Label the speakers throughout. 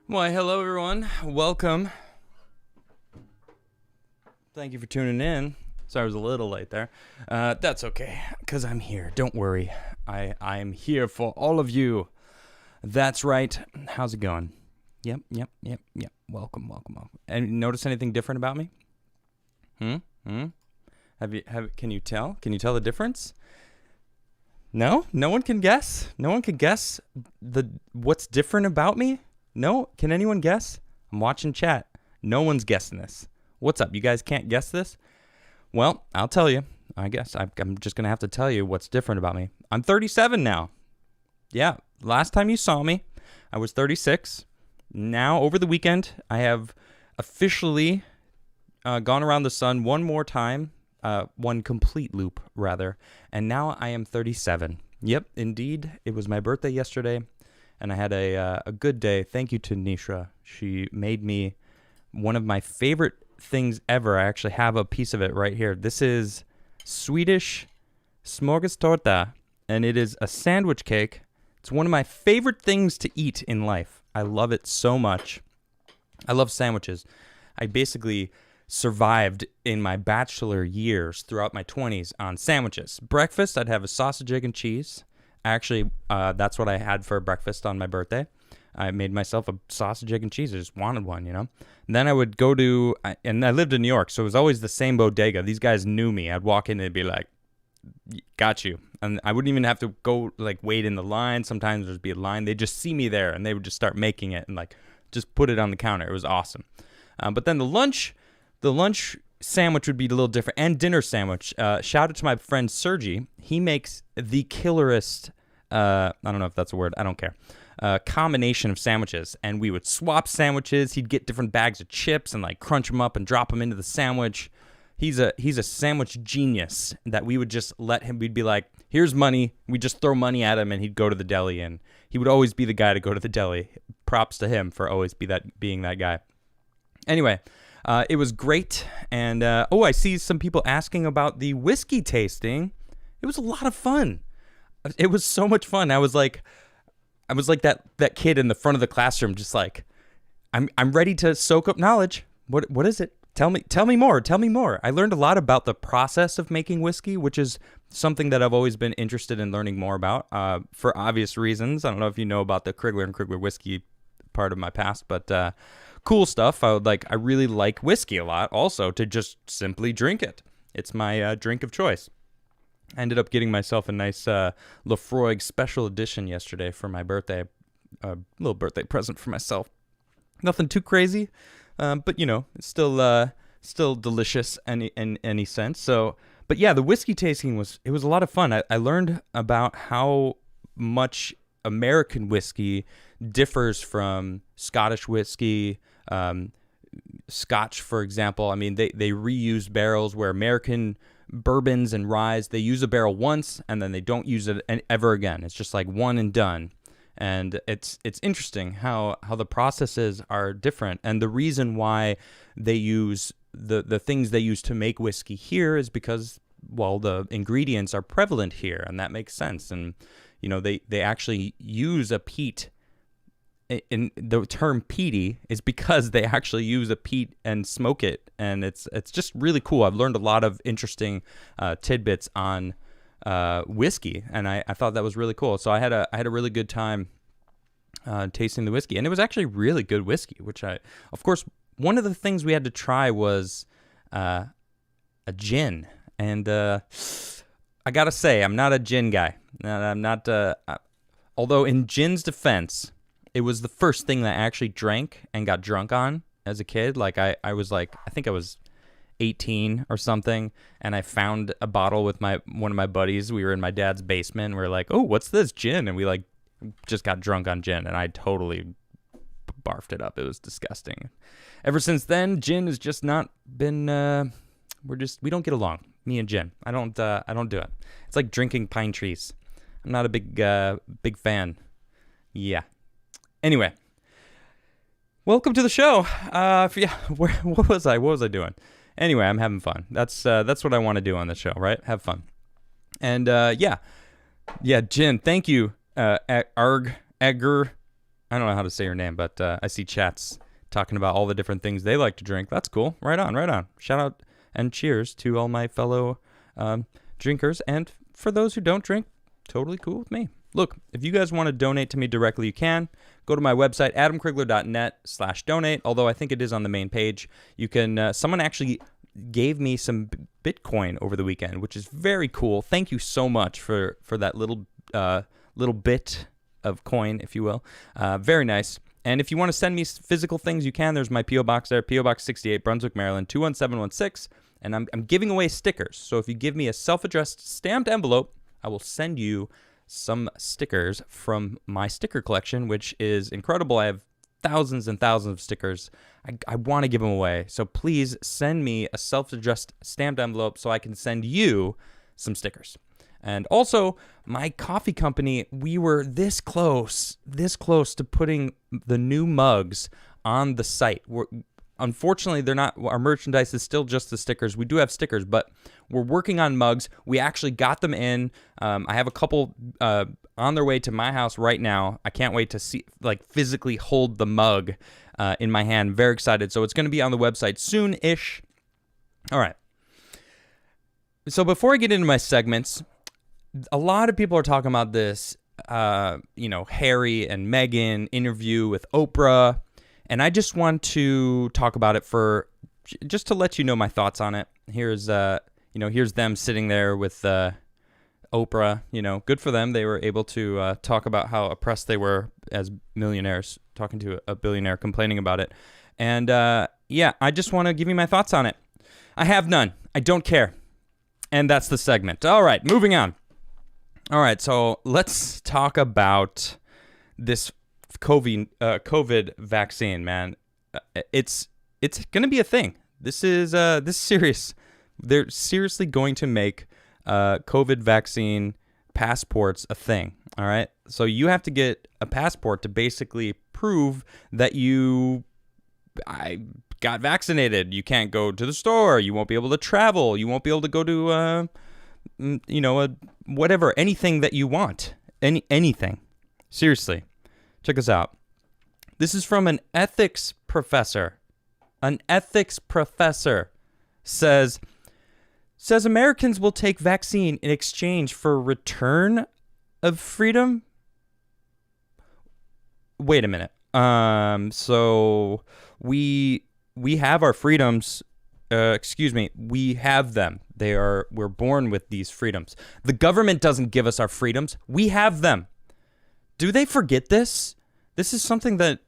Speaker 1: Why, hello everyone. Welcome. Thank you for tuning in. Sorry I was a little late there. That's okay, because I'm here. Don't worry. I am here for all of you. That's right. How's it going? Yep. Welcome. And notice anything different about me? Can you tell? Can you tell the difference? No? No one can guess? No one can guess what's different about me? No? Can anyone guess? I'm watching chat. No one's guessing this. What's up? You guys can't guess this? Well, I'll tell you. I guess I'm just going to have to tell you what's different about me. I'm 37 now. Yeah, last time you saw me, I was 36. Now, over the weekend, I have officially gone around the sun one more time. One complete loop, rather. And now I am 37. Yep, indeed. It was my birthday yesterday. And I had a good day. Thank you to Nisha. She made me one of my favorite things ever. I actually have a piece of it right here. This is Swedish smorgastorta, and it is a sandwich cake. It's one of my favorite things to eat in life. I love it so much. I love sandwiches. I basically survived in my bachelor years throughout my 20s on sandwiches. Breakfast, I'd have a sausage, egg, and cheese. Actually, that's what I had for breakfast on my birthday. I made myself a sausage, egg, and cheese. I just wanted one, you know. And then I would go to, and I lived in New York, so it was always the same bodega. These guys knew me. I'd walk in and they'd be like, got you. And I wouldn't even have to go, like, wait in the line. Sometimes there'd be a line. They'd just see me there, and they would just start making it and, like, just put it on the counter. It was awesome. But then the lunch sandwich would be a little different, and dinner sandwich. Shout out to my friend Sergi. He makes the killerest, I don't know if that's a word, I don't care, combination of sandwiches. And we would swap sandwiches. He'd get different bags of chips and like crunch them up and drop them into the sandwich. He's a sandwich genius that we would just let him, we'd be like, here's money. We just throw money at him and he'd go to the deli, and he would always be the guy to go to the deli. Props to him for always being that guy. Anyway, it was great. And, I see some people asking about the whiskey tasting. It was a lot of fun. It was so much fun. I was like that kid in the front of the classroom, just like, I'm ready to soak up knowledge. What is it? Tell me more. I learned a lot about the process of making whiskey, which is something that I've always been interested in learning more about, for obvious reasons. I don't know if you know about the Crigler and Crigler whiskey part of my past, but cool stuff. I really like whiskey a lot, also, to just simply drink it. It's my drink of choice. I ended up getting myself a nice Lafroig special edition yesterday for my birthday. A little birthday present for myself. Nothing too crazy, but you know, it's still delicious in any sense. So, but yeah, the whiskey tasting was a lot of fun. I learned about how much American whiskey differs from Scottish whiskey. Scotch, for example, I mean, they reuse barrels, where American bourbons and ryes, they use a barrel once and then they don't use it ever again. It's just like one and done. And it's interesting how the processes are different. And the reason why they use the things they use to make whiskey here is because, well, the ingredients are prevalent here, and that makes sense. And, you know, they actually use a peat. In the term peaty is because they actually use a peat and smoke it, and it's just really cool. I've learned a lot of interesting tidbits on whiskey, and I thought that was really cool. So I had a really good time tasting the whiskey, and it was actually really good whiskey. Which of course, one of the things we had to try was a gin, and I gotta say, I'm not a gin guy. I'm not. Although in gin's defense, it was the first thing that I actually drank and got drunk on as a kid. Like I was like, I think I was 18 or something, and I found a bottle with one of my buddies. We were in my dad's basement, and we were like, oh, what's this? Gin. And we like just got drunk on gin, and I totally barfed it up. It was disgusting. Ever since then, gin has just not been, we don't get along, me and gin. I don't do it. It's like drinking pine trees. I'm not a big fan. Yeah. Anyway, welcome to the show. What was I doing? Anyway, I'm having fun. That's what I want to do on the show, right? Have fun. And yeah, Jen, thank you, Edgar. I don't know how to say your name, but I see chats talking about all the different things they like to drink. That's cool. Right on, right on. Shout out and cheers to all my fellow drinkers. And for those who don't drink, totally cool with me. Look, if you guys want to donate to me directly, you can. Go to my website, adamcrigler.net/donate, although I think it is on the main page. You can, someone actually gave me some Bitcoin over the weekend, which is very cool. Thank you so much for that little bit of coin, if you will. Very nice. And if you want to send me physical things, you can. There's my P.O. Box there, P.O. Box 68, Brunswick, Maryland, 21716. And I'm giving away stickers. So if you give me a self-addressed stamped envelope, I will send you some stickers from my sticker collection, which is incredible. I have thousands and thousands of stickers. I want to give them away. So please send me a self-addressed stamped envelope so I can send you some stickers. And also, my coffee company, we were this close to putting the new mugs on the site. Unfortunately, they're not. Our merchandise is still just the stickers. We do have stickers, but we're working on mugs. We actually got them in. I have a couple on their way to my house right now. I can't wait to see, physically hold the mug in my hand. Very excited. So it's going to be on the website soon-ish. All right. So before I get into my segments, a lot of people are talking about this, Harry and Meghan interview with Oprah. And I just want to talk about it just to let you know my thoughts on it. Here's them sitting there with Oprah. Good for them. They were able to talk about how oppressed they were as millionaires, talking to a billionaire, complaining about it. And I just want to give you my thoughts on it. I have none. I don't care. And that's the segment. All right, moving on. All right, so let's talk about this COVID vaccine, man. It's going to be a thing. This is serious. They're seriously going to make COVID vaccine passports a thing. All right. So you have to get a passport to basically prove that I got vaccinated. You can't go to the store. You won't be able to travel. You won't be able to go to whatever, anything that you want. Anything. Seriously. Check this out. This is from an ethics professor. An ethics professor says Americans will take vaccine in exchange for return of freedom. Wait a minute. So we have our freedoms. We have them. We're born with these freedoms. The government doesn't give us our freedoms. We have them. Do they forget this? This is something that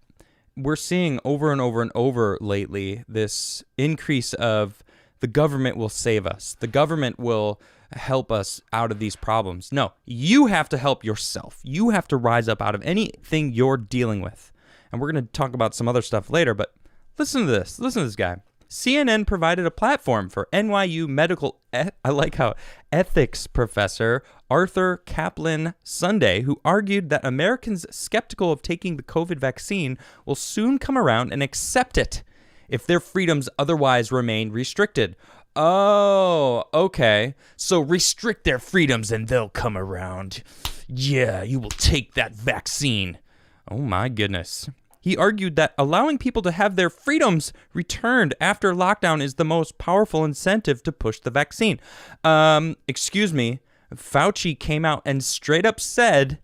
Speaker 1: we're seeing over and over and over lately, this increase of the government will save us. The government will help us out of these problems. No, you have to help yourself. You have to rise up out of anything you're dealing with. And we're going to talk about some other stuff later, but listen to this. Listen to this guy. CNN provided a platform for NYU medical, ethics professor Arthur Kaplan Sunday, who argued that Americans skeptical of taking the COVID vaccine will soon come around and accept it if their freedoms otherwise remain restricted. Oh, okay. So restrict their freedoms and they'll come around. Yeah, you will take that vaccine. Oh my goodness. He argued that allowing people to have their freedoms returned after lockdown is the most powerful incentive to push the vaccine. Excuse me, Fauci came out and straight up said,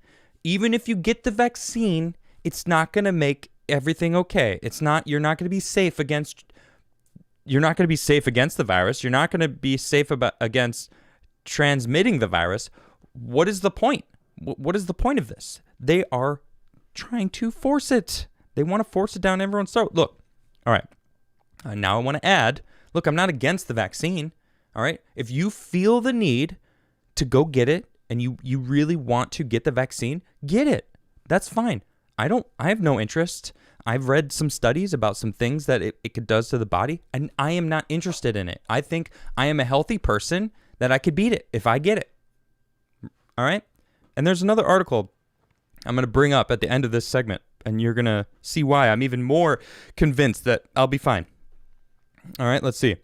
Speaker 1: even if you get the vaccine, it's not going to make everything okay. You're not going to be safe against the virus. You're not going to be safe against transmitting the virus. What is the point? What is the point of this? They are trying to force it. They want to force it down everyone's throat. Look, all right. Now I want to add, look, I'm not against the vaccine. All right. If you feel the need to go get it and you really want to get the vaccine, get it. That's fine. I have no interest. I've read some studies about some things that it does to the body, and I am not interested in it. I think I am a healthy person that I could beat it if I get it. All right. And there's another article I'm going to bring up at the end of this segment, and you're going to see why I'm even more convinced that I'll be fine. All right, let's see.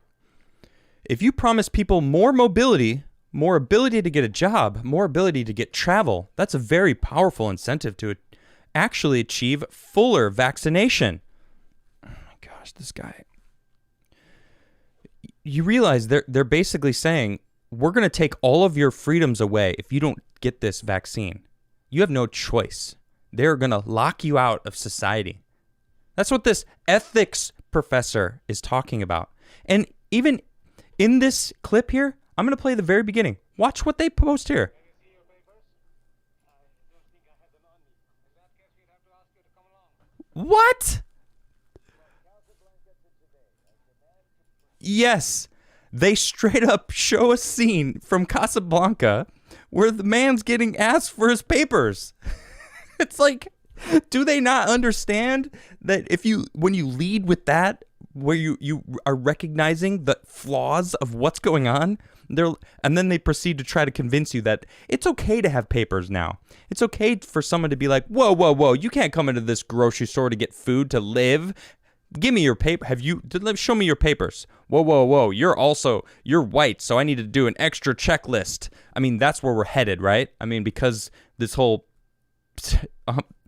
Speaker 1: If you promise people more mobility, more ability to get a job, more ability to get travel, that's a very powerful incentive to actually achieve fuller vaccination. Oh my gosh, this guy. You realize they're basically saying, we're going to take all of your freedoms away if you don't get this vaccine. You have no choice. They're going to lock you out of society. That's what this ethics professor is talking about. And even in this clip here, I'm going to play the very beginning. Watch what they post here. What? Yes. They straight up show a scene from Casablanca where the man's getting asked for his papers. It's like, do they not understand that when you lead with that, where you are recognizing the flaws of what's going on, and then they proceed to try to convince you that it's okay to have papers now. It's okay for someone to be like, whoa, you can't come into this grocery store to get food to live. Give me your paper. Show me your papers. Whoa. You're white, so I need to do an extra checklist. I mean, that's where we're headed, right? I mean, because this whole, it's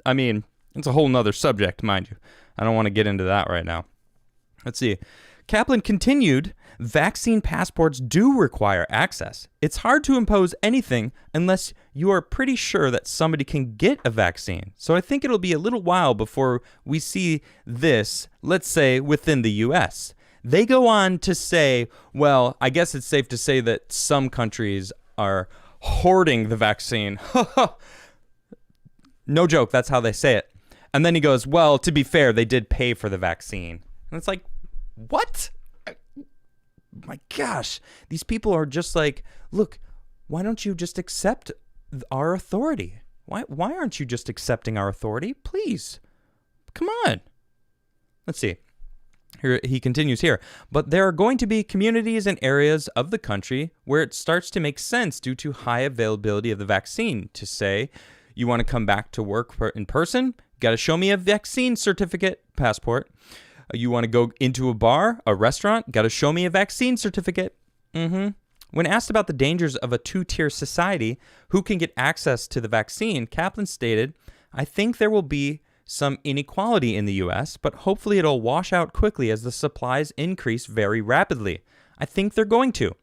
Speaker 1: a whole nother subject, mind you. I don't want to get into that right now. Let's see. Kaplan continued, vaccine passports do require access. It's hard to impose anything unless you are pretty sure that somebody can get a vaccine. So I think it'll be a little while before we see this, let's say, within the U.S. They go on to say, well, I guess it's safe to say that some countries are hoarding the vaccine. No joke, that's how they say it. And then he goes, well, to be fair, they did pay for the vaccine. And it's like, what? My gosh, these people are just like, look, why don't you just accept our authority? Why aren't you just accepting our authority? Please, come on. Let's see. Here he continues here. But there are going to be communities and areas of the country where it starts to make sense due to high availability of the vaccine to say, you want to come back to work in person? Got to show me a vaccine certificate, passport. You want to go into a bar, a restaurant? Got to show me a vaccine certificate. When asked about the dangers of a two-tier society, who can get access to the vaccine, Kaplan stated, I think there will be some inequality in the U.S., but hopefully it'll wash out quickly as the supplies increase very rapidly. I think they're going to.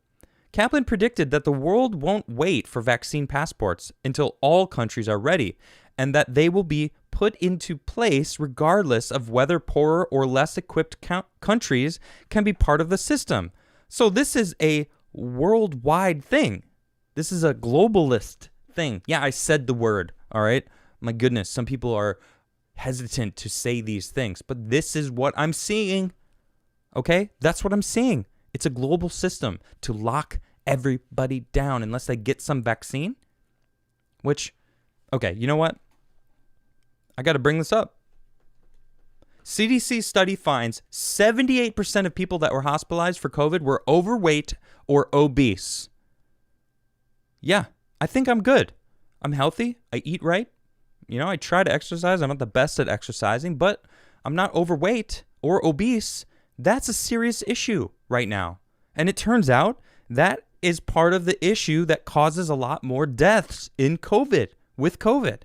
Speaker 1: Kaplan predicted that the world won't wait for vaccine passports until all countries are ready, and that they will be put into place regardless of whether poorer or less equipped countries can be part of the system. So this is a worldwide thing. This is a globalist thing. Yeah, I said the word, all right? My goodness, some people are hesitant to say these things, but this is what I'm seeing, okay? That's what I'm seeing. It's a global system to lock everybody down unless they get some vaccine, which, okay, you know what? I got to bring this up. CDC study finds 78% of people that were hospitalized for COVID were overweight or obese. Yeah, I think I'm good. I'm healthy. I eat right. You know, I try to exercise. I'm not the best at exercising, but I'm not overweight or obese. That's a serious issue right now. And it turns out that is part of the issue that causes a lot more deaths in COVID, with COVID.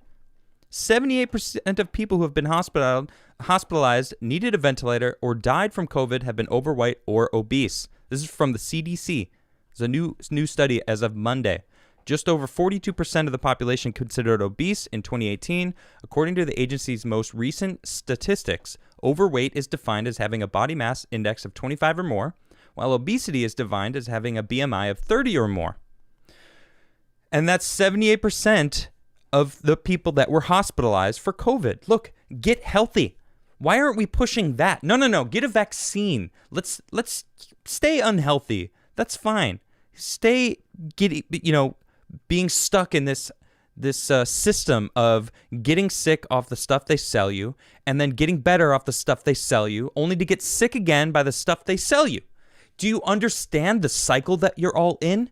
Speaker 1: 78% of people who have been hospitalized, needed a ventilator, or died from COVID have been overweight or obese. This is from the CDC. It's a new study as of Monday. Just over 42% of the population considered obese in 2018. According to the agency's most recent statistics, overweight is defined as having a body mass index of 25 or more, while obesity is defined as having a BMI of 30 or more. And that's 78% of the people that were hospitalized for COVID. Look, get healthy. Why aren't we pushing that? No. Get a vaccine. Let's stay unhealthy. That's fine. Being stuck in this system of getting sick off the stuff they sell you and then getting better off the stuff they sell you, only to get sick again by the stuff they sell you. Do you understand the cycle that you're all in?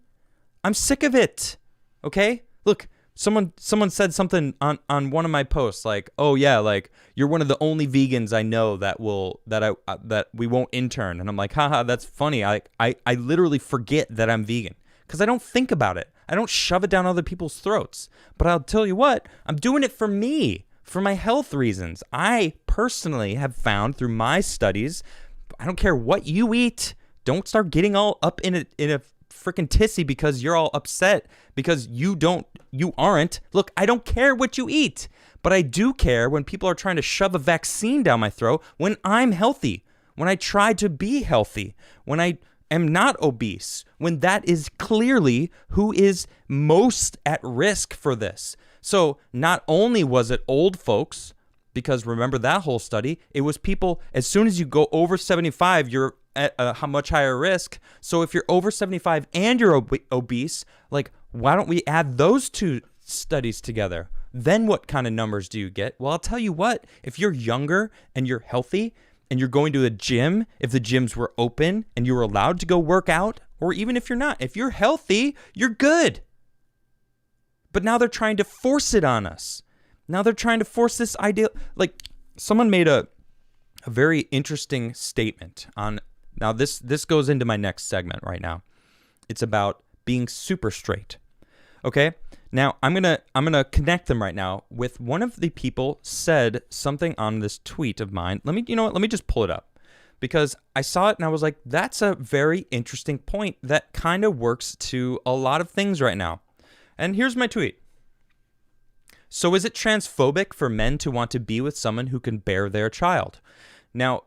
Speaker 1: I'm sick of it. Okay? Look, someone said something on one of my posts like, "Oh yeah, like you're one of the only vegans I know that we won't intern." And I'm like, "Haha, that's funny. I literally forget that I'm vegan because I don't think about it. I don't shove it down other people's throats. But I'll tell you what, I'm doing it for me. for my health reasons. I personally have found through my studies, I don't care what you eat. Don't start getting all up in a freaking tissy because you're all upset because you aren't. Look, I don't care what you eat, but I do care when people are trying to shove a vaccine down my throat when I'm healthy, when I try to be healthy, when I am not obese, when that is clearly who is most at risk for this. So not only was it old folks, because remember that whole study, it was people, as soon as you go over 75, you're at a much higher risk. So if you're over 75 and you're obese, like, why don't we add those two studies together? Then what kind of numbers do you get? Well, I'll tell you what, if you're younger and you're healthy and you're going to the gym, if the gyms were open and you were allowed to go work out, or even if you're not, if you're healthy, you're good. But now they're trying to force it on us. Now they're trying to force this idea. Like, someone made a very interesting statement on, now this goes into my next segment right now. It's about being super straight. Okay? Now, I'm gonna connect them right now with one of the people said something on this tweet of mine. Let me just pull it up, because I saw it and I was like, that's a very interesting point that kind of works to a lot of things right now. And here's my tweet. So is it transphobic for men to want to be with someone who can bear their child? Now,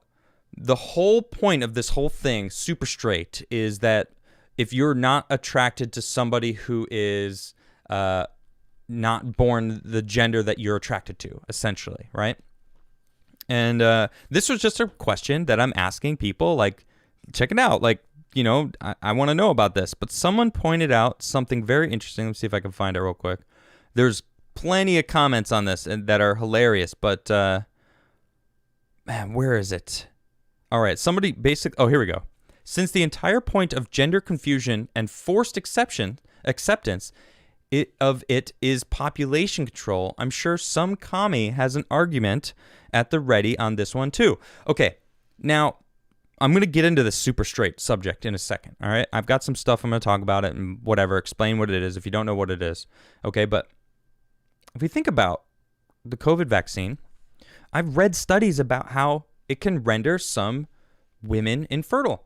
Speaker 1: the whole point of this whole thing, super straight, is that if you're not attracted to somebody who is not born the gender that you're attracted to, essentially, right? And this was just a question that I'm asking people, like, check it out. Like, I want to know about this. But someone pointed out something very interesting. Let me see if I can find it real quick. There's plenty of comments on this and that are hilarious, but man, where is it? All right, oh, here we go. Since the entire point of gender confusion and forced acceptance of it is population control, I'm sure some commie has an argument at the ready on this one too. Okay, now I'm going to get into the super straight subject in a second, all right? I've got some stuff I'm going to talk about it and whatever, explain what it is if you don't know what it is, okay? But if we think about the COVID vaccine, I've read studies about how it can render some women infertile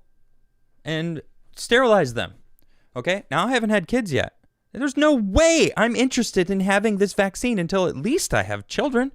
Speaker 1: and sterilize them, okay? Now, I haven't had kids yet. There's no way I'm interested in having this vaccine until at least I have children,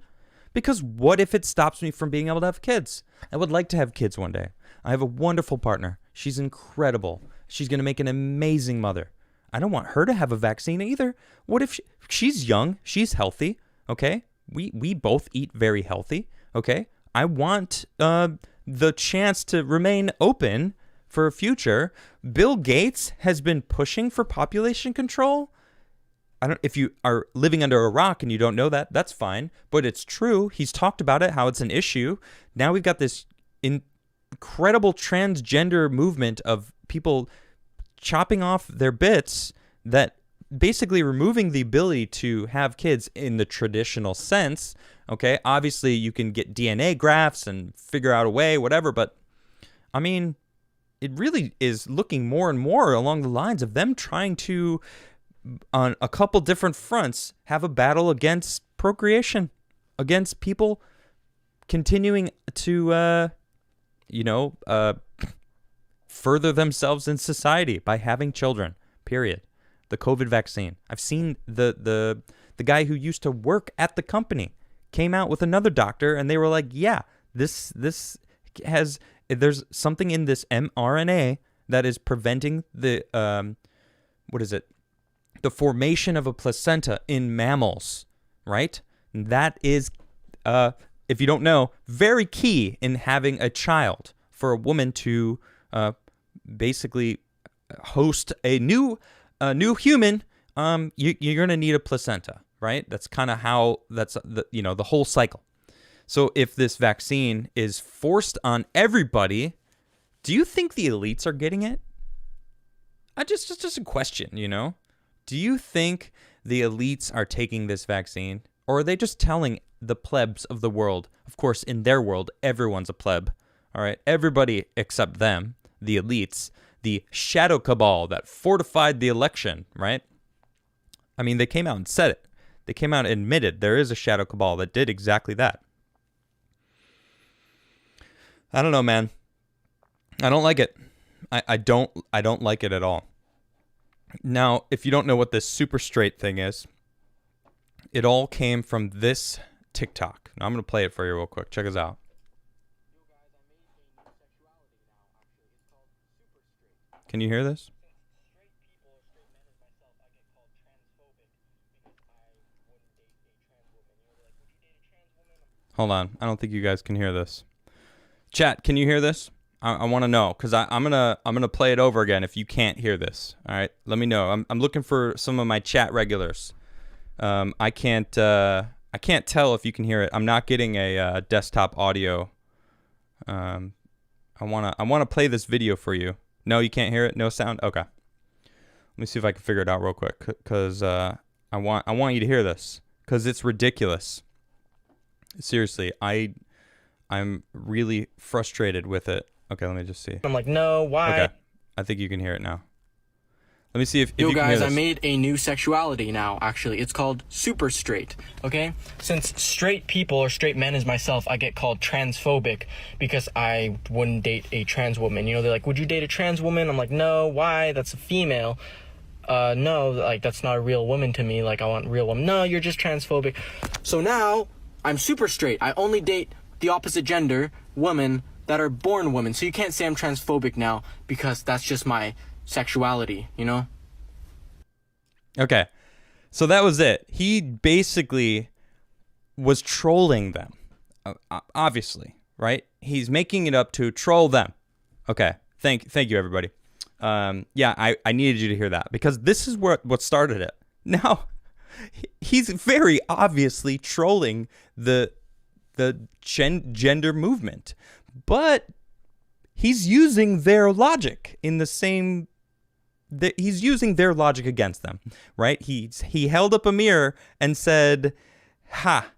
Speaker 1: because what if it stops me from being able to have kids? I would like to have kids one day. I have a wonderful partner. She's incredible. She's going to make an amazing mother. I don't want her to have a vaccine either. What if she's young, she's healthy, okay? We both eat very healthy, okay? I want the chance to remain open for a future. Bill Gates has been pushing for population control. If you are living under a rock and you don't know that, that's fine, but it's true. He's talked about it, how it's an issue. Now we've got this incredible transgender movement of people chopping off their bits, that basically removing the ability to have kids in the traditional sense. Okay, obviously you can get DNA grafts and figure out a way, whatever, but I mean, it really is looking more and more along the lines of them trying to, on a couple different fronts, have a battle against procreation, against people continuing to, further themselves in society by having children, period. The COVID vaccine. I've seen the guy who used to work at the company came out with another doctor, and they were like, yeah, there's something in this mRNA that is preventing the, the formation of a placenta in mammals, right? And that is, if you don't know, very key in having a child, for a woman to basically host a new human. You're going to need a placenta, right? That's kind of how the whole cycle. So if this vaccine is forced on everybody, do you think the elites are getting it? Just a question, Do you think the elites are taking this vaccine, or are they just telling the plebs of the world? Of course, in their world, everyone's a pleb. All right, everybody except them, the elites, the shadow cabal that fortified the election, right? I mean, they came out and said it. They came out and admitted there is a shadow cabal that did exactly that. I don't know, man. I don't like it. I don't like it at all. Now, if you don't know what this SuperStraight thing is, it all came from this TikTok. Now, I'm going to play it for you real quick. Check us out. Can you hear this? Hold on. I don't think you guys can hear this. Chat, can you hear this? I want to know, because I'm gonna play it over again if you can't hear this. All right, let me know. I'm looking for some of my chat regulars. I can't tell if you can hear it. I'm not getting a desktop audio. I wanna play this video for you. No, you can't hear it. No sound. Okay. Let me see if I can figure it out real quick, because I want you to hear this, because it's ridiculous. Seriously, I'm really frustrated with it. Okay, let me just see.
Speaker 2: I'm like, no, why?
Speaker 1: Okay, I think you can hear it now. Let me see if you
Speaker 2: Yo,
Speaker 1: can hear
Speaker 2: guys,
Speaker 1: this.
Speaker 2: I made a new sexuality now, actually. It's called SuperStraight, okay? Since straight people or straight men as myself, I get called transphobic because I wouldn't date a trans woman. You know, they're like, would you date a trans woman? I'm like, no, why? That's a female. No, like, that's not a real woman to me. Like, I want real woman. No, you're just transphobic. So now, I'm super straight. I only date the opposite gender, women, that are born women. So you can't say I'm transphobic now because that's just my sexuality, you know?
Speaker 1: Okay, so that was it. He basically was trolling them, obviously, right? He's making it up to troll them. Okay, thank you, everybody. Yeah, I needed you to hear that, because this is what started it. Now, he's very obviously trolling the gender movement, but he's using their logic in the same. He's using their logic against them, right? He held up a mirror and said, "Ha!"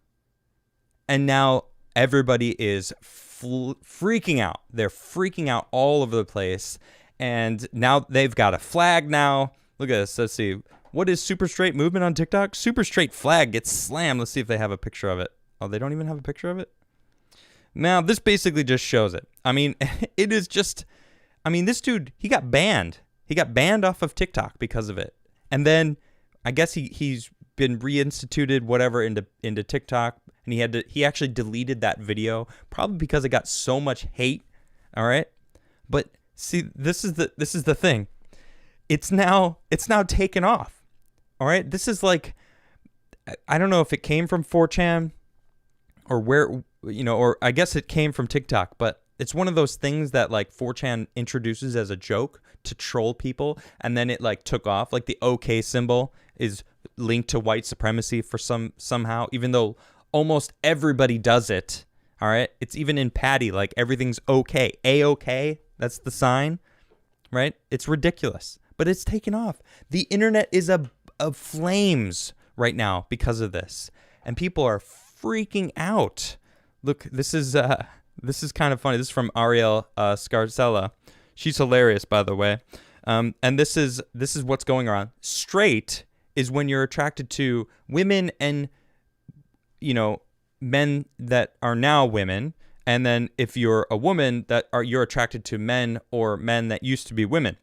Speaker 1: And now everybody is freaking out. They're freaking out all over the place, and now they've got a flag. Now look at this. Let's see. What is SuperStraight movement on TikTok? SuperStraight flag gets slammed. Let's see if they have a picture of it. Oh, they don't even have a picture of it? Now, this basically just shows it. I mean, it is just... I mean, this dude, he got banned. He got banned off of TikTok because of it. And then, I guess he's been reinstituted, whatever, into TikTok. And he actually deleted that video, probably because it got so much hate. All right? But, see, this is the thing. It's now taken off. All right, this is like, I don't know if it came from 4chan or where, you know, or I guess it came from TikTok, but it's one of those things that like 4chan introduces as a joke to troll people, and then it like took off. Like the OK symbol is linked to white supremacy for somehow, even though almost everybody does it. All right, it's even in Patty, like everything's okay, A-OK, that's the sign, right? It's ridiculous, but it's taken off. The internet is of flames right now because of this, and people are freaking out. Look, this is kind of funny. This is from Ariel Scarcella. She's hilarious, by the way. And this is what's going on. Straight is when you're attracted to women and, you know, men that are now women, and then if you're a woman you're attracted to men or men that used to be women.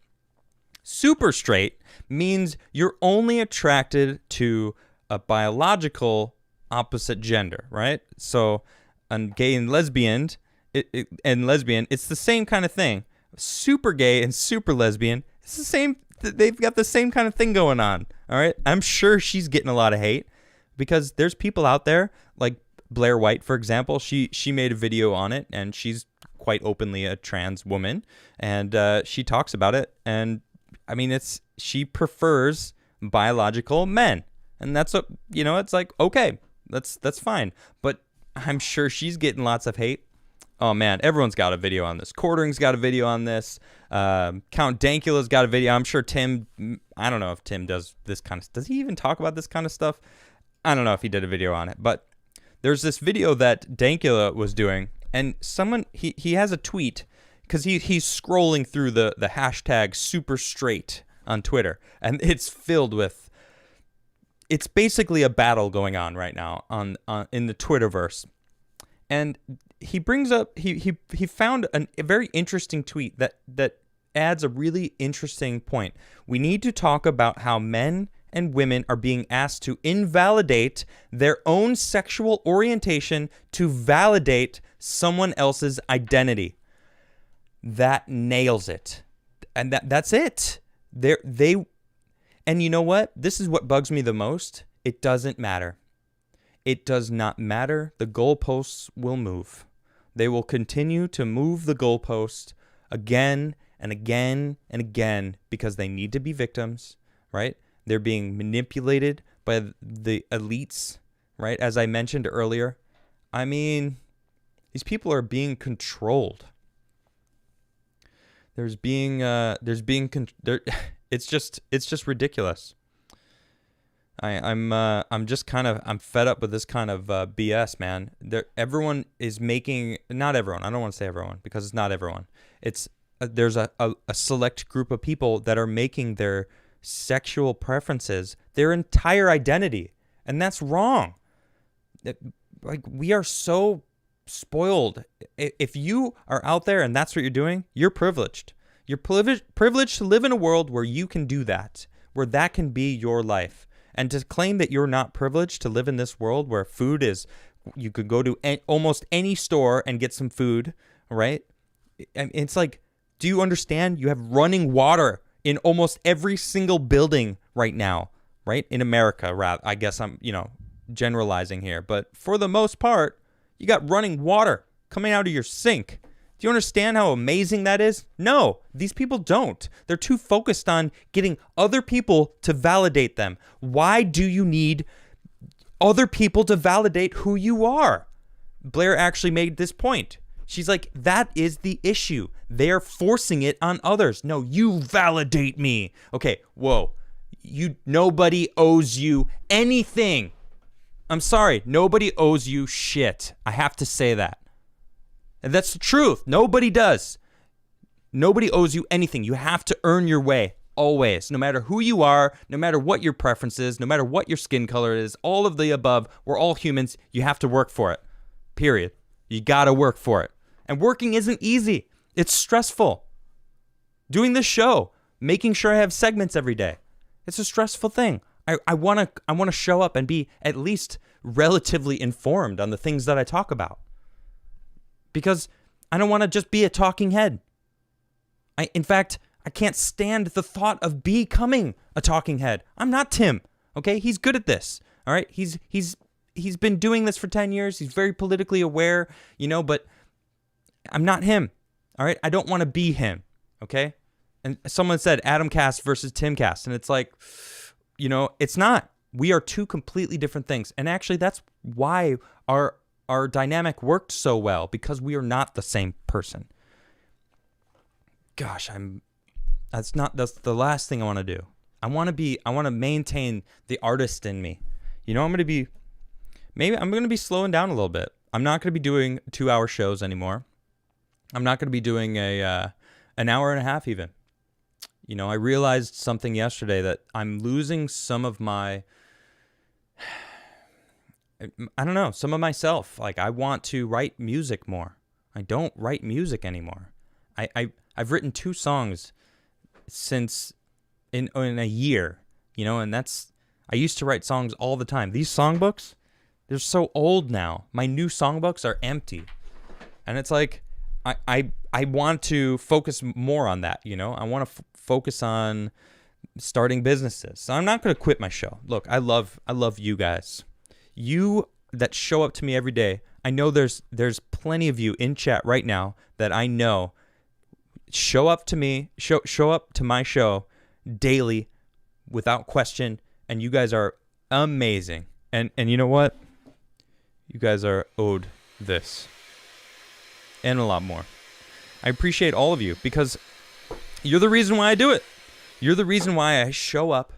Speaker 1: Super straight means you're only attracted to a biological opposite gender, right? So, and gay and lesbian, it's the same kind of thing. Super gay and super lesbian, it's the same. They've got the same kind of thing going on. All right, I'm sure she's getting a lot of hate because there's people out there like Blair White, for example. She made a video on it, and she's quite openly a trans woman, and she talks about it. And I mean, she prefers biological men, and that's what, you know, it's like, okay, that's fine. But I'm sure she's getting lots of hate. Oh man, everyone's got a video on this. Quartering's got a video on this. Count Dankula's got a video. I'm sure Tim, I don't know if Tim does this kind of, does he even talk about this kind of stuff? I don't know if he did a video on it, but there's this video that Dankula was doing, and someone, he has a tweet, because he's scrolling through the hashtag SuperStraight on Twitter, and it's filled with it's basically a battle going on right now on in the Twitterverse. And he brings up he found a very interesting tweet that adds a really interesting point. We need to talk about how men and women are being asked to invalidate their own sexual orientation to validate someone else's identity. That nails it. And that's it. And you know what? This is what bugs me the most. It doesn't matter. It does not matter. The goalposts will move. They will continue to move the goalpost again and again and again because they need to be victims, right? They're being manipulated by the elites, right? As I mentioned earlier. I mean, these people are being controlled. It's just ridiculous. I'm fed up with this kind of BS, man. Everyone is making, not everyone. I don't want to say everyone because it's not everyone. There's a select group of people that are making their sexual preferences their entire identity, and that's wrong. We are so spoiled. If you are out there and that's what you're doing, you're privileged. You're privileged to live in a world where you can do that, where that can be your life. And to claim that you're not privileged to live in this world where food is, you could go to almost any store and get some food, right? It's like, do you understand? You have running water in almost every single building right now, right? In America, I guess I'm, generalizing here. But for the most part, you got running water coming out of your sink. Do you understand how amazing that is? No, these people don't. They're too focused on getting other people to validate them. Why do you need other people to validate who you are? Blair actually made this point. She's like, that is the issue. They're forcing it on others. No, you validate me. Okay, whoa. Nobody owes you anything. I'm sorry, nobody owes you shit. I have to say that. And that's the truth. Nobody does. Nobody owes you anything. You have to earn your way, always. No matter who you are, no matter what your preference is, no matter what your skin color is, all of the above, we're all humans. You have to work for it. Period. You got to work for it. And working isn't easy. It's stressful. Doing this show, making sure I have segments every day. It's a stressful thing. I want to show up and be at least relatively informed on the things that I talk about. Because I don't want to just be a talking head. In fact, I can't stand the thought of becoming a talking head. I'm not Tim, okay? He's good at this, all right? He's been doing this for 10 years. He's very politically aware, but I'm not him, all right? I don't want to be him, okay? And someone said Adam Cast versus Tim Cast, and it's like, it's not. We are two completely different things. And actually, that's why our dynamic worked so well, because we are not the same person. Gosh, that's the last thing I want to do. I want to maintain the artist in me. I'm going to be slowing down a little bit. I'm not going to be doing 2-hour shows anymore. I'm not going to be doing an hour and a half even. I realized something yesterday that I'm losing some of my, some of myself. Like, I want to write music more. I don't write music anymore. I've written 2 songs since in a year, and I used to write songs all the time. These songbooks, they're so old now. My new songbooks are empty. And it's like, I want to focus more on that, I want to focus on starting businesses. So I'm not going to quit my show. Look, I love you guys. You that show up to me every day. I know there's plenty of you in chat right now that I know show up to me, show up to my show daily without question, and you guys are amazing. And you know what? You guys are owed this and a lot more. I appreciate all of you because you're the reason why I do it. You're the reason why I show up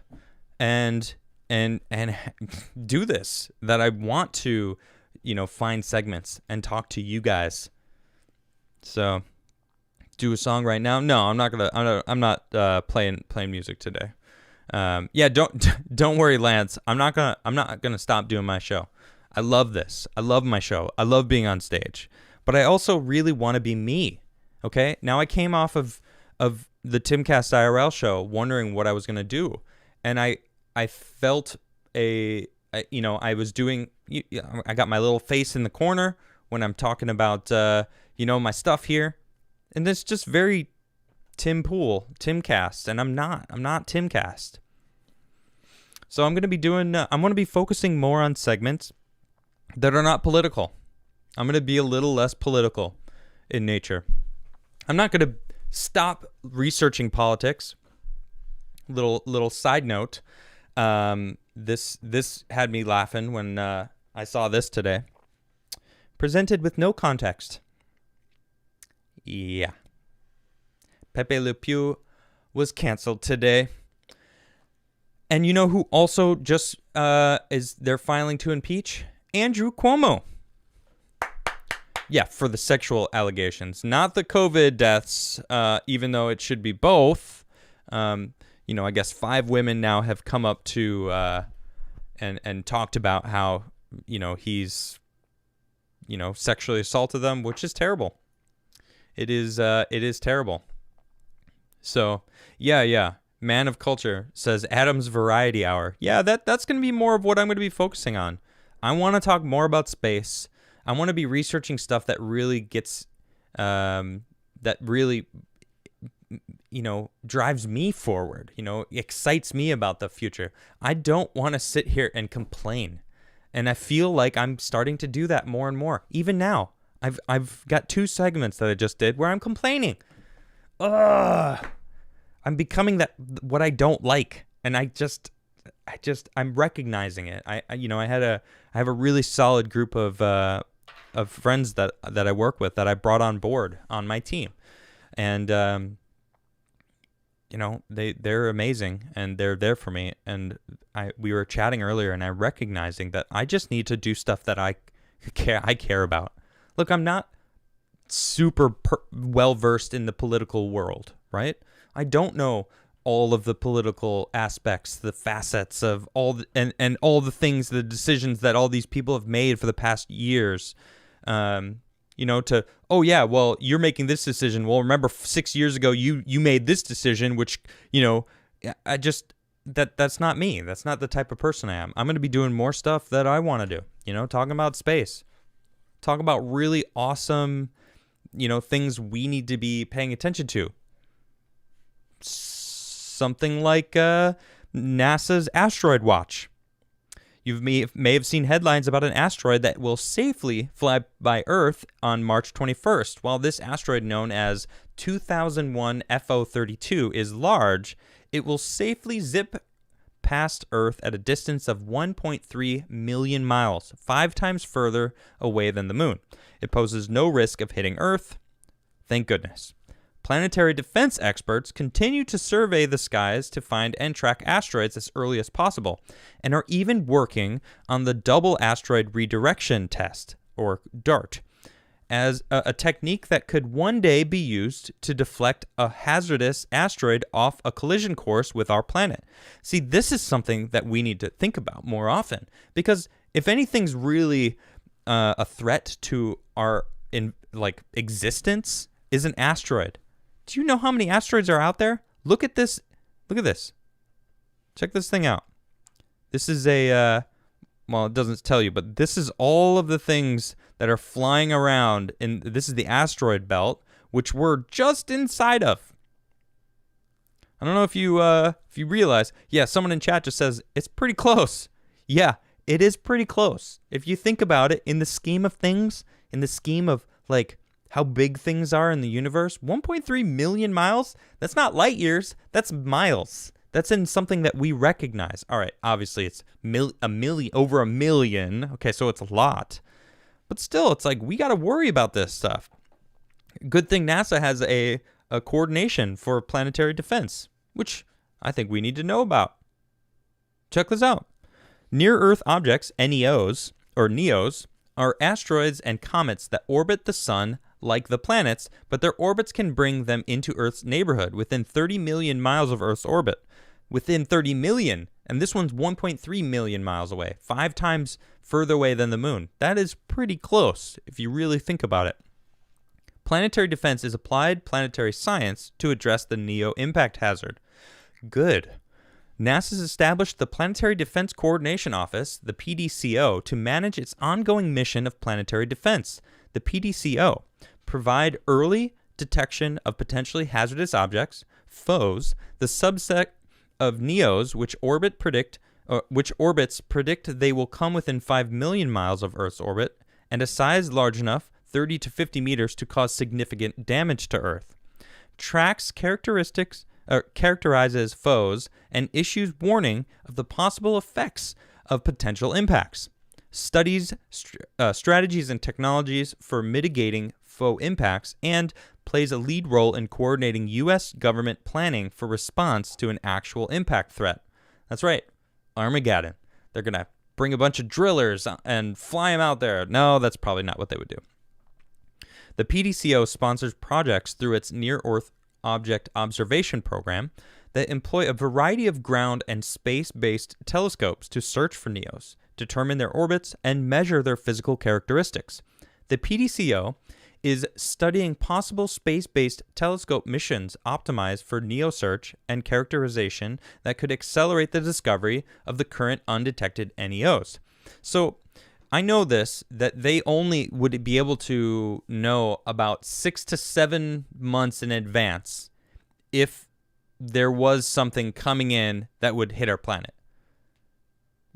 Speaker 1: and do this, that I want to, find segments and talk to you guys. So, do a song right now? No, I'm not playing music today. Yeah, don't worry, Lance. I'm not gonna stop doing my show. I love this. I love my show. I love being on stage. But I also really want to be me. Okay? Now I came off of the Timcast IRL show wondering what I was gonna do. And I felt I was doing, I got my little face in the corner when I'm talking about, my stuff here. And it's just very Timcast. And I'm not Timcast. So I'm going to be I'm going to be focusing more on segments that are not political. I'm going to be a little less political in nature. I'm not going to stop researching politics. Little side note. This had me laughing when I saw this today. Presented with no context. Yeah. Pepe Le Pew was canceled today. And you know who also just they're filing to impeach? Andrew Cuomo. Yeah, for the sexual allegations, not the COVID deaths, even though it should be both. I guess 5 women now have come up to and talked about how, he's, sexually assaulted them, which is terrible. It is terrible. So, yeah. Man of Culture says Adam's Variety Hour. Yeah, that's going to be more of what I'm going to be focusing on. I want to talk more about space. I want to be researching stuff that really gets, drives me forward, excites me about the future. I don't want to sit here and complain. And I feel like I'm starting to do that more and more. Even now, I've got 2 segments that I just did where I'm complaining. Ugh. I'm becoming what I don't like. And I'm recognizing it. I have a really solid group of friends that I work with that I brought on board on my team. And, they're amazing and they're there for me. And we were chatting earlier and I'm recognizing that I just need to do stuff that I care about. Look, I'm not super well-versed in the political world, right? I don't know all of the political aspects, the facets of all and all the things, the decisions that all these people have made for the past years. You're making this decision. Well, remember 6 years ago, you made this decision, which, that's not me. That's not the type of person I am. I'm going to be doing more stuff that I want to do, talking about space, talk about really awesome, things we need to be paying attention to. Something like NASA's asteroid watch. You may have seen headlines about an asteroid that will safely fly by Earth on March 21st. While this asteroid, known as 2001 FO32, is large, it will safely zip past Earth at a distance of 1.3 million miles, 5 times further away than the moon. It poses no risk of hitting Earth. Thank goodness. Planetary defense experts continue to survey the skies to find and track asteroids as early as possible, and are even working on the Double Asteroid Redirection Test, or DART, as a technique that could one day be used to deflect a hazardous asteroid off a collision course with our planet. See, this is something that we need to think about more often, because if anything's really a threat to our existence, is an asteroid. Do you know how many asteroids are out there? Look at this. Look at this. Check this thing out. This is it doesn't tell you, but this is all of the things that are flying around. And this is the asteroid belt, which we're just inside of. I don't know if you realize. Yeah, someone in chat just says, it's pretty close. Yeah, it is pretty close. If you think about it, in the scheme of things, in the scheme of, how big things are in the universe, 1.3 million miles, that's not light years, that's miles. That's in something that we recognize. All right, obviously it's over a million. Okay, so it's a lot. But still, it's we got to worry about this stuff. Good thing NASA has a coordination for planetary defense, which I think we need to know about. Check this out. Near-Earth objects, NEOs, are asteroids and comets that orbit the sun like the planets, but their orbits can bring them into Earth's neighborhood within 30 million miles of Earth's orbit. within 30 million. And this one's 1.3 million miles away, 5 times further away than the moon. That is pretty close if you really think about it. Planetary defense is applied planetary science to address the NEO impact hazard. Good. NASA's established the Planetary Defense Coordination Office, the PDCO, to manage its ongoing mission of planetary defense. The PDCO provide early detection of potentially hazardous objects, foes, the subset of NEOs which orbits predict they will come within 5 million miles of Earth's orbit, and a size large enough, 30 to 50 meters, to cause significant damage to Earth. Tracks characterizes foes and issues warning of the possible effects of potential impacts. Studies strategies and technologies for mitigating foe impacts, and plays a lead role in coordinating U.S. government planning for response to an actual impact threat. That's right, Armageddon. They're going to bring a bunch of drillers and fly them out there. No, that's probably not what they would do. The PDCO sponsors projects through its Near-Earth Object Observation Program that employ a variety of ground and space-based telescopes to search for NEOs, determine their orbits, and measure their physical characteristics. The PDCO is studying possible space-based telescope missions optimized for NEO search and characterization that could accelerate the discovery of the current undetected NEOs. So I know that they only would be able to know about 6 to 7 months in advance if there was something coming in that would hit our planet.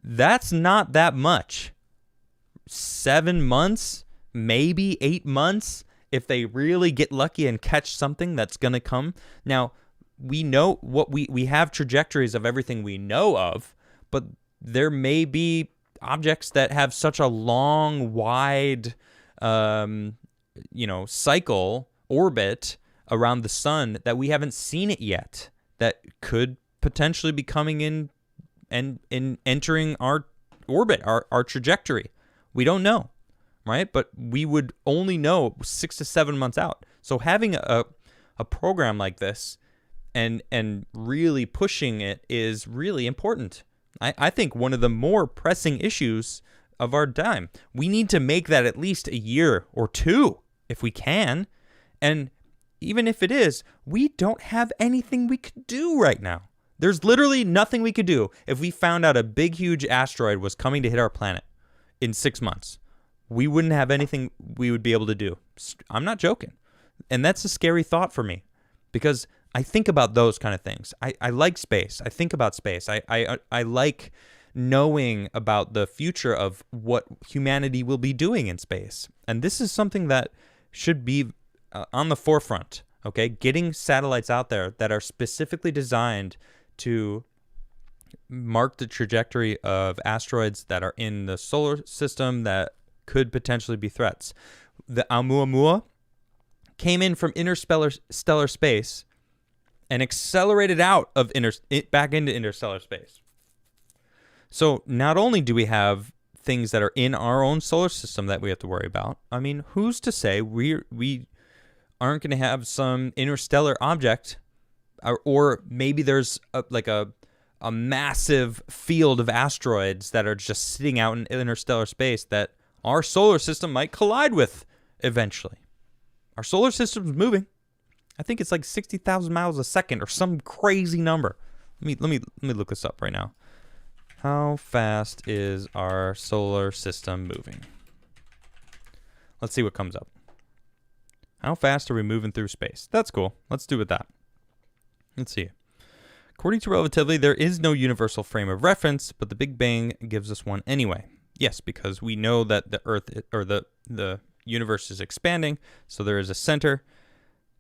Speaker 1: That's not that much. 7 months, maybe 8 months, if they really get lucky and catch something that's going to come. Now, we know what we have trajectories of everything we know of, but there may be objects that have such a long, wide, cycle, orbit around the sun that we haven't seen it yet, that could potentially be coming in and entering our orbit, our trajectory. We don't know, right? But we would only know 6 to 7 months out. So having a program like this and really pushing it is really important. I think one of the more pressing issues of our time. We need to make that at least a year or two if we can. And even if it is, we don't have anything we could do right now. There's literally nothing we could do if we found out a big, huge asteroid was coming to hit our planet in 6 months. We wouldn't have anything we would be able to do. I'm not joking. And that's a scary thought for me because I think about those kind of things. I like space. I think about space. I like knowing about the future of what humanity will be doing in space. And this is something that should be on the forefront, okay? Getting satellites out there that are specifically designed to mark the trajectory of asteroids that are in the solar system that could potentially be threats. The Oumuamua came in from interstellar space and accelerated out of back into interstellar space. So not only do we have things that are in our own solar system that we have to worry about, I mean, who's to say we aren't going to have some interstellar object, or maybe there's a massive field of asteroids that are just sitting out in interstellar space that our solar system might collide with eventually. Our solar system's moving. I think it's like 60,000 miles a second or some crazy number. Let me look this up right now. How fast is our solar system moving? Let's see what comes up. How fast are we moving through space? That's cool. Let's do with that. Let's see. According to relativity, there is no universal frame of reference, but the Big Bang gives us one anyway. Yes, because we know that the Earth or the universe is expanding, so there is a center.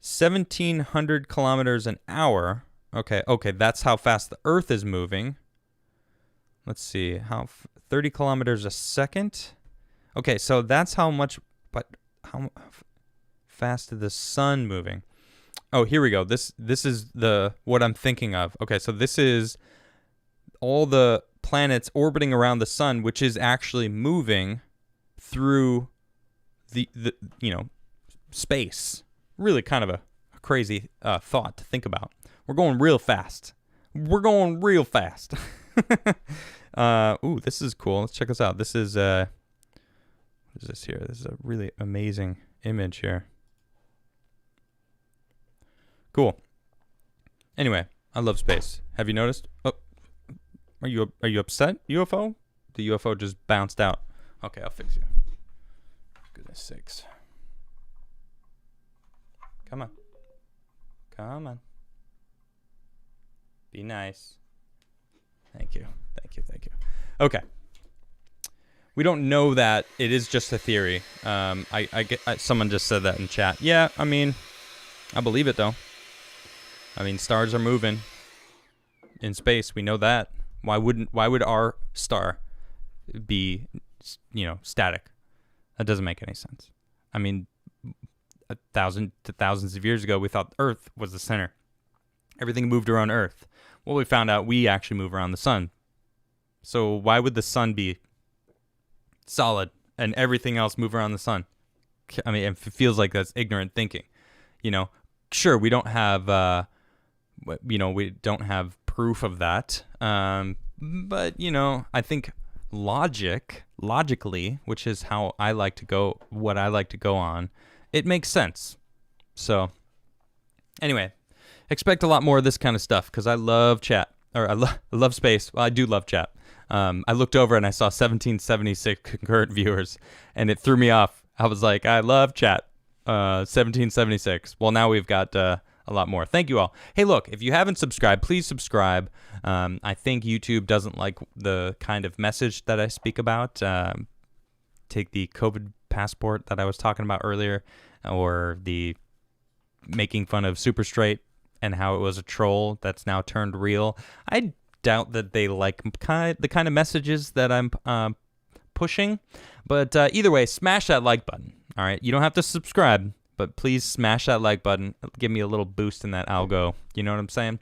Speaker 1: 1,700 kilometers an hour. Okay, that's how fast the Earth is moving. Let's see, 30 kilometers a second. Okay, so that's how much, but how fast is the sun moving? Oh, here we go. This is what I'm thinking of. Okay, so this is all the planets orbiting around the sun, which is actually moving through the space. Really kind of a crazy thought to think about. We're going real fast. We're going real fast. Ooh, this is cool. Let's check this out. This is what is this here? This is a really amazing image here. Cool. Anyway, I love space. Have you noticed? Oh, are you upset, UFO? The UFO just bounced out. Okay, I'll fix you. Goodness sakes. Come on. Come on. Be nice. Thank you. Thank you. Thank you. Okay. We don't know that. It is just a theory. Someone just said that in chat. Yeah, I mean, I believe it though. I mean, stars are moving in space. We know that. Why would our star be, static? That doesn't make any sense. I mean, 1,000 to thousands of years ago, we thought Earth was the center. Everything moved around Earth. Well, we found out we actually move around the sun. So why would the sun be solid and everything else move around the sun? I mean, it feels like that's ignorant thinking. Sure, we don't have, we don't have proof of that. But I think logically, which is how I like to go, what I like to go on, it makes sense. So anyway, expect a lot more of this kind of stuff because I love chat, or I love space. Well, I do love chat. I looked over and I saw 1776 concurrent viewers, and it threw me off. I was like, I love chat. 1776. Well, now we've got a lot more. Thank you all. Hey, look, if you haven't subscribed, please subscribe. I think YouTube doesn't like the kind of message that I speak about. Take the COVID passport that I was talking about earlier, or the making fun of SuperStraight and how it was a troll that's now turned real. I doubt that they like the kind of messages that I'm pushing. But either way, smash that like button. All right, you don't have to subscribe, but please smash that like button. Give me a little boost in that algo. You know what I'm saying?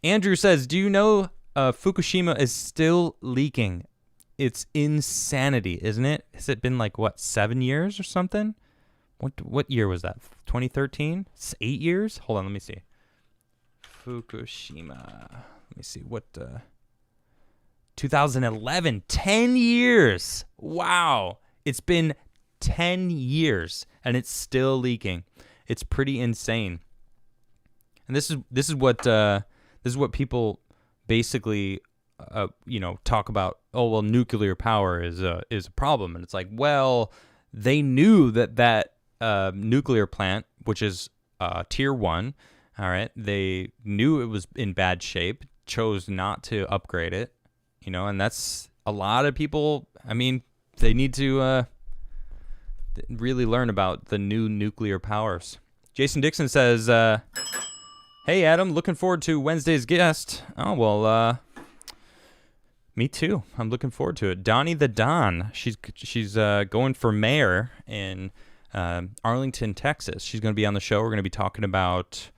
Speaker 1: Andrew says, do you know Fukushima is still leaking? It's insanity, isn't it? Has it been 7 years or something? What year was that? 2013? It's 8 years? Hold on, let me see. Fukushima. Let me see. 2011. 10 years. Wow. It's been 10 years and it's still leaking. It's pretty insane. And this is what people basically talk about. Oh, well, nuclear power is a problem, and it's like, well, they knew that nuclear plant, which is tier 1, all right, they knew it was in bad shape, chose not to upgrade it, and that's a lot of people. I mean, they need to really learn about the new nuclear powers. Jason Dixon says, hey, Adam, looking forward to Wednesday's guest. Oh, well, me too. I'm looking forward to it. Donnie the Don. She's going for mayor in Arlington, Texas. She's going to be on the show. We're going to be talking about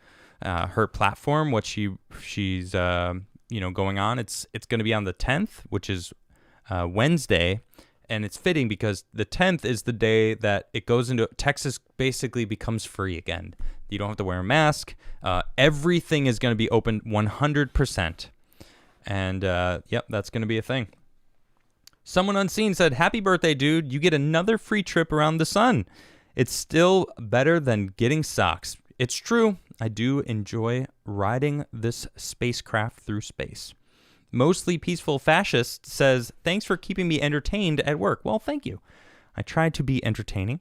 Speaker 1: her platform, what she's going on. It's going to be on the 10th, which is Wednesday, and it's fitting because the 10th is the day that it goes into Texas. Basically becomes free again. You don't have to wear a mask. Everything is going to be open 100%. And, yep, that's going to be a thing. Someone unseen said, happy birthday, dude. You get another free trip around the sun. It's still better than getting socks. It's true. I do enjoy riding this spacecraft through space. Mostly Peaceful Fascist says, thanks for keeping me entertained at work. Well, thank you. I tried to be entertaining.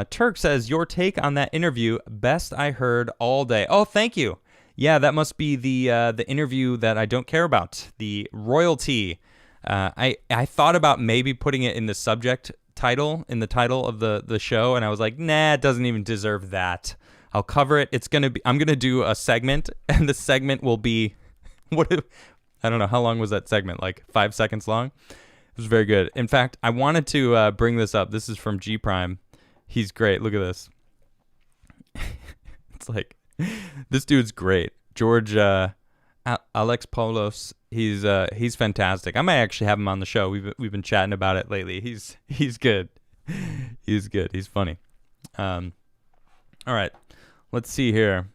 Speaker 1: Turk says, your take on that interview, best I heard all day. Oh, thank you. Yeah, that must be the interview that I don't care about, the royalty. I thought about maybe putting it in the subject title, in the title of the show, and I was like, nah, it doesn't even deserve that. I'll cover it. I'm gonna do a segment, and the segment will be I don't know, how long was that segment? 5 seconds long? It was very good. In fact, I wanted to bring this up. This is from G Prime. He's great. Look at this. It's like, this dude's great. George Alex Paulos. He's fantastic. I might actually have him on the show. We've been chatting about it lately. He's good. He's good. He's funny. All right. Let's see here.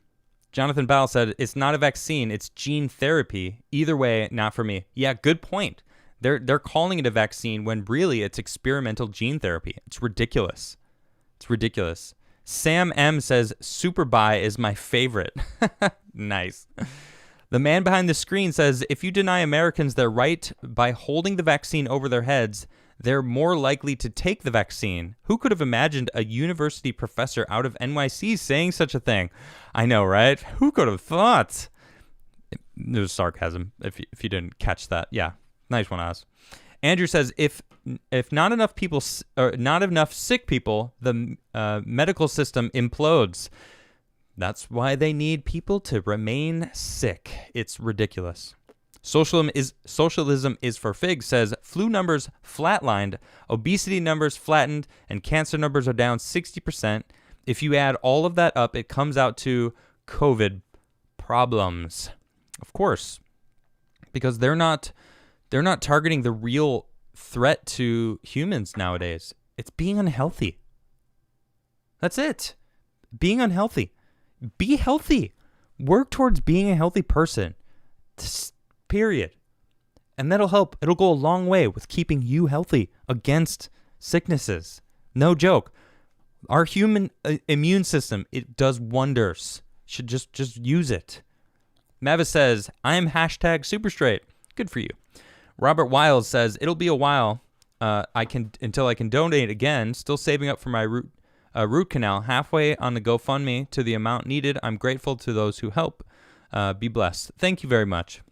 Speaker 1: Jonathan Bell said, it's not a vaccine, it's gene therapy. Either way, not for me. Yeah, good point. They're calling it a vaccine when really it's experimental gene therapy. It's ridiculous. It's ridiculous. Sam M says, Super Buy is my favorite. Nice. The man behind the screen says, if you deny Americans their right by holding the vaccine over their heads, they're more likely to take the vaccine. Who could have imagined a university professor out of NYC saying such a thing? I know, right? Who could have thought? It was sarcasm, if you didn't catch that. Yeah, nice one, Oz. Andrew says, if not enough people, or not enough sick people, the medical system implodes. That's why they need people to remain sick. It's ridiculous. Socialism is for figs says flu numbers flatlined, obesity numbers flattened, and cancer numbers are down 60%. If you add all of that up, it comes out to COVID problems. Of course, because they're not targeting the real threat to humans nowadays. It's being unhealthy. That's it. Being unhealthy. Be healthy. Work towards being a healthy person. Period. And that'll help. It'll go a long way with keeping you healthy against sicknesses. No joke. Our human immune system, it does wonders. Should just use it. Mavis says, I'm #SuperStraight. Good for you. Robert Wiles says, it'll be a while until I can donate again. Still saving up for my root canal. Halfway on the GoFundMe to the amount needed. I'm grateful to those who help. Be blessed. Thank you very much,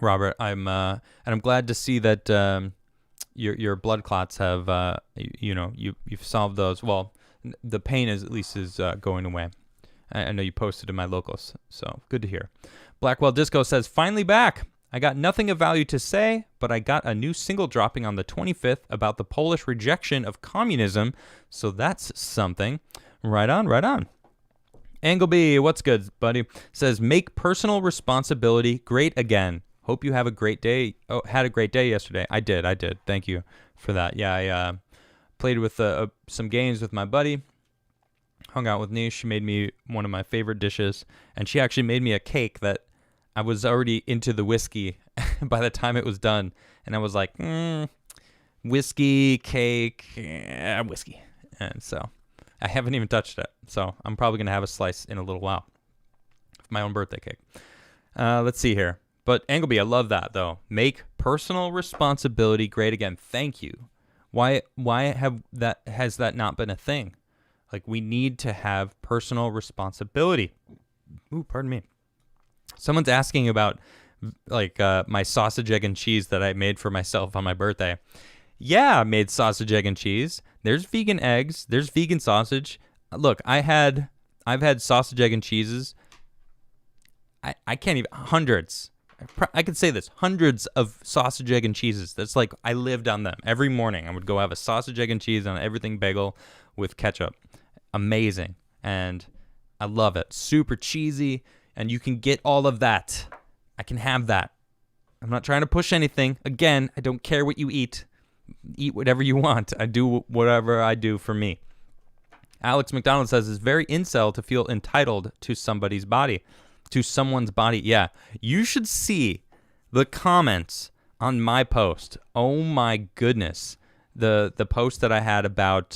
Speaker 1: Robert. And I'm glad to see that your blood clots have you've solved those. Well, the pain is at least going away. I know you posted in my locals, so good to hear. Blackwell Disco says, finally back. I got nothing of value to say, but I got a new single dropping on the 25th about the Polish rejection of communism, so that's something. Right on, right on. Angleby, what's good, buddy? Says, make personal responsibility great again. Hope you have a great day. Oh, had a great day yesterday. I did. Thank you for that. Yeah, I played with some games with my buddy. Hung out with Nish. She made me one of my favorite dishes, and she actually made me a cake that I was already into the whiskey by the time it was done, and I was like, whiskey, cake, whiskey. And so I haven't even touched it, so I'm probably going to have a slice in a little while of my own birthday cake. Let's see here. But Angleby, I love that, though. Make personal responsibility great again. Thank you. Why has that not been a thing? Like, we need to have personal responsibility. Ooh, pardon me. Someone's asking about, like, my sausage, egg, and cheese that I made for myself on my birthday. Yeah, I made sausage, egg, and cheese. There's vegan eggs. There's vegan sausage. Look, I've had sausage, egg, and cheeses. I can't even, hundreds. I could say this, hundreds of sausage, egg, and cheeses. That's like, I lived on them. Every morning, I would go have a sausage, egg, and cheese on everything bagel with ketchup. Amazing. And I love it. Super cheesy. And you can get all of that. I can have that. I'm not trying to push anything. Again, I don't care what you eat. Eat whatever you want. I do whatever I do for me. Alex McDonald says, it's very incel to feel entitled to somebody's body. To someone's body. Yeah. You should see the comments on my post. Oh my goodness. The post that I had about,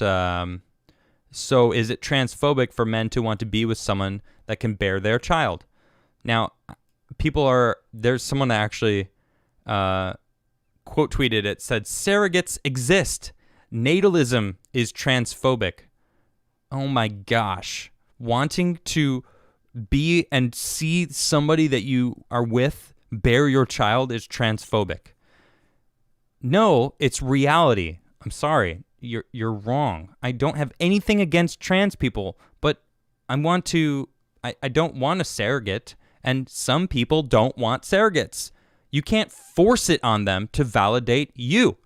Speaker 1: so is it transphobic for men to want to be with someone that can bear their child? Now, there's someone that actually quote tweeted it, said, surrogates exist. Natalism is transphobic. Oh my gosh. Wanting to be and see somebody that you are with bear your child is transphobic. No, it's reality. I'm sorry. You're wrong. I don't have anything against trans people, but I don't want a surrogate, and some people don't want surrogates. You can't force it on them to validate you.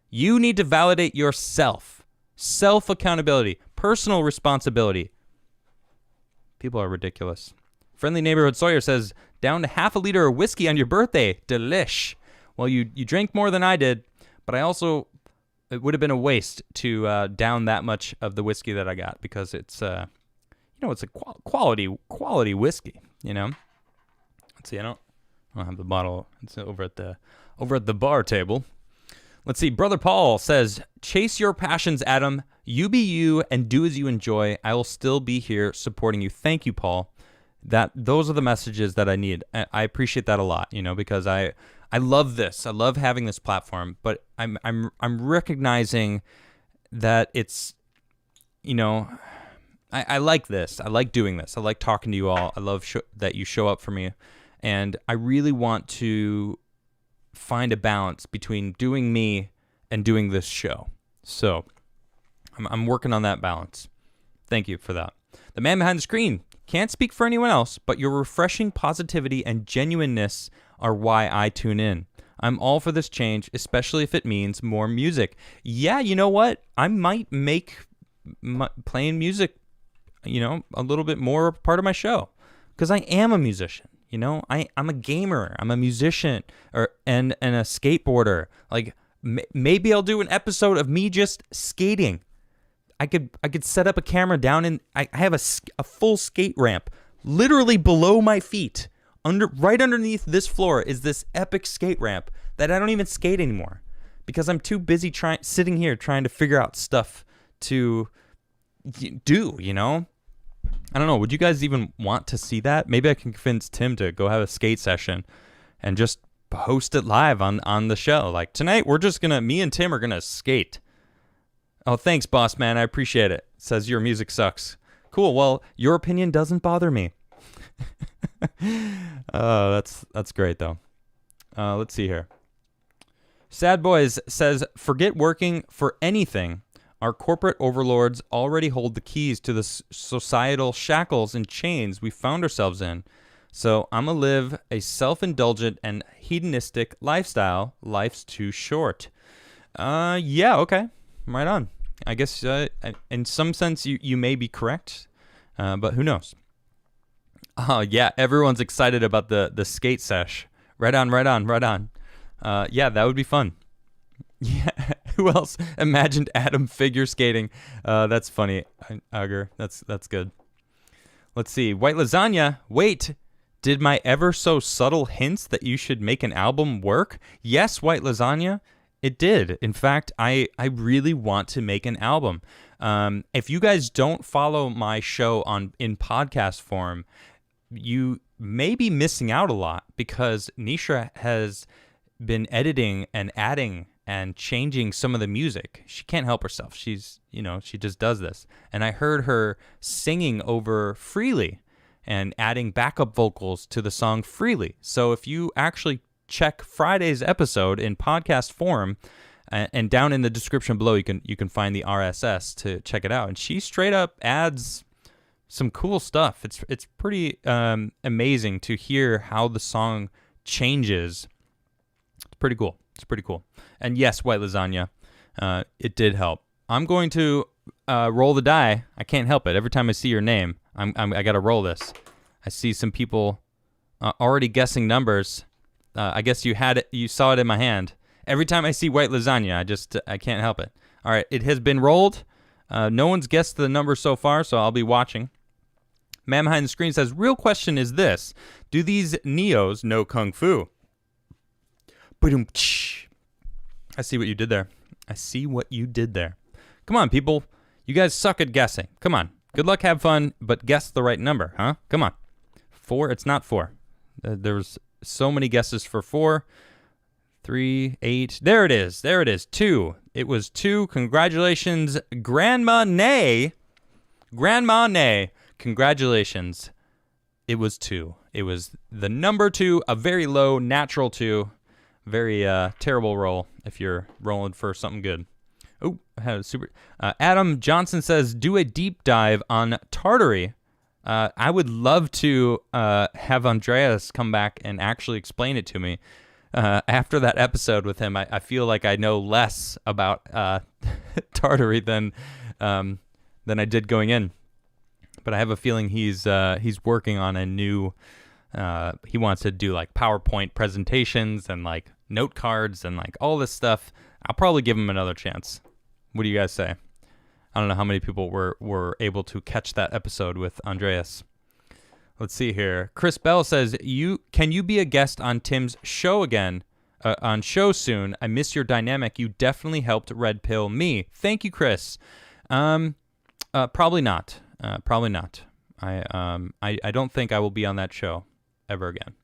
Speaker 1: You need to validate yourself. Self-accountability, personal responsibility. People are ridiculous. Friendly Neighborhood Sawyer says, down to half a liter of whiskey on your birthday. Delish. Well, you drank more than I did, but it would have been a waste to down that much of the whiskey that I got, because it's, it's a quality whiskey. Let's see. I don't have the bottle. It's over at the bar table. Let's see. Brother Paul says, "Chase your passions, Adam. You be you and do as you enjoy. I will still be here supporting you." Thank you, Paul. Those are the messages that I need. I appreciate that a lot, because I love this. I love having this platform, but I'm recognizing that it's, I like this. I like doing this. I like talking to you all. I love that you show up for me, and I really want to find a balance between doing me and doing this show. So I'm working on that balance. Thank you for that. The man behind the screen. Can't speak for anyone else, but your refreshing positivity and genuineness are why I tune in. I'm all for this change, especially if it means more music. Yeah, you know what? I might make playing music, a little bit more part of my show, because I am a musician. I'm a gamer. I'm a musician and a skateboarder. Like maybe I'll do an episode of me just skating. I could set up a camera down and I have a full skate ramp literally below my feet. Right underneath this floor is this epic skate ramp that I don't even skate anymore because I'm too busy sitting here trying to figure out stuff to do, I don't know. Would you guys even want to see that? Maybe I can convince Tim to go have a skate session and just host it live on the show. Like tonight, me and Tim are going to skate. Oh, thanks, boss man. I appreciate it. Says your music sucks. Cool. Well, your opinion doesn't bother me. Oh, that's great though. Let's see here. Sad Boys says, "Forget working for anything. Our corporate overlords already hold the keys to the societal shackles and chains we found ourselves in. So I'm going to live a self-indulgent and hedonistic lifestyle. Life's too short." Yeah, okay. Right on. I guess in some sense you may be correct, but who knows? Oh, yeah, everyone's excited about the skate sesh. Right on. Yeah, that would be fun. Yeah, who else imagined Adam figure skating? That's funny, Augur. That's good. Let's see. White Lasagna. Wait, did my ever so subtle hints that you should make an album work? Yes, White Lasagna, it did. In fact, I really want to make an album. If you guys don't follow my show in podcast form, you may be missing out a lot because Nisha has been editing and adding and changing some of the music. She can't help herself. She's, she just does this. And I heard her singing over Freely and adding backup vocals to the song Freely. So if you actually check Friday's episode in podcast form, and down in the description below, you can find the RSS to check it out. And she straight up adds some cool stuff. It's pretty amazing to hear how the song changes. It's pretty cool. And yes, White Lasagna, it did help. I'm going to roll the die. I can't help it. Every time I see your name, I got to roll this. I see some people already guessing numbers. I guess you saw it in my hand. Every time I see White Lasagna, I can't help it. All right, it has been rolled. No one's guessed the number so far, so I'll be watching. Man behind the screen says, "Real question is this: do these Neos know Kung Fu?" I see what you did there. Come on, people. You guys suck at guessing. Come on. Good luck, have fun, but guess the right number, huh? Come on. 4, it's not 4. There was so many guesses for 4. 3, 8. There it is. 2. It was 2. Congratulations, Grandma Nay. Congratulations. It was 2. It was the number 2, a very low natural 2. Very terrible roll if you're rolling for something good. Oh, I had a super. Adam Johnson says, "Do a deep dive on Tartary." I would love to have Andreas come back and actually explain it to me. After that episode with him, I feel like I know less about Tartary than I did going in. But I have a feeling he's working on a new. He wants to do like PowerPoint presentations and like note cards and like all this stuff. I'll probably give him another chance. What do you guys say? I don't know how many people were able to catch that episode with Andreas. Let's see here. Chris Bell says, can you be a guest on Tim's show again? On show soon. I miss your dynamic. You definitely helped red pill me. Thank you, Chris. Probably not. Probably not. I don't think I will be on that show ever again.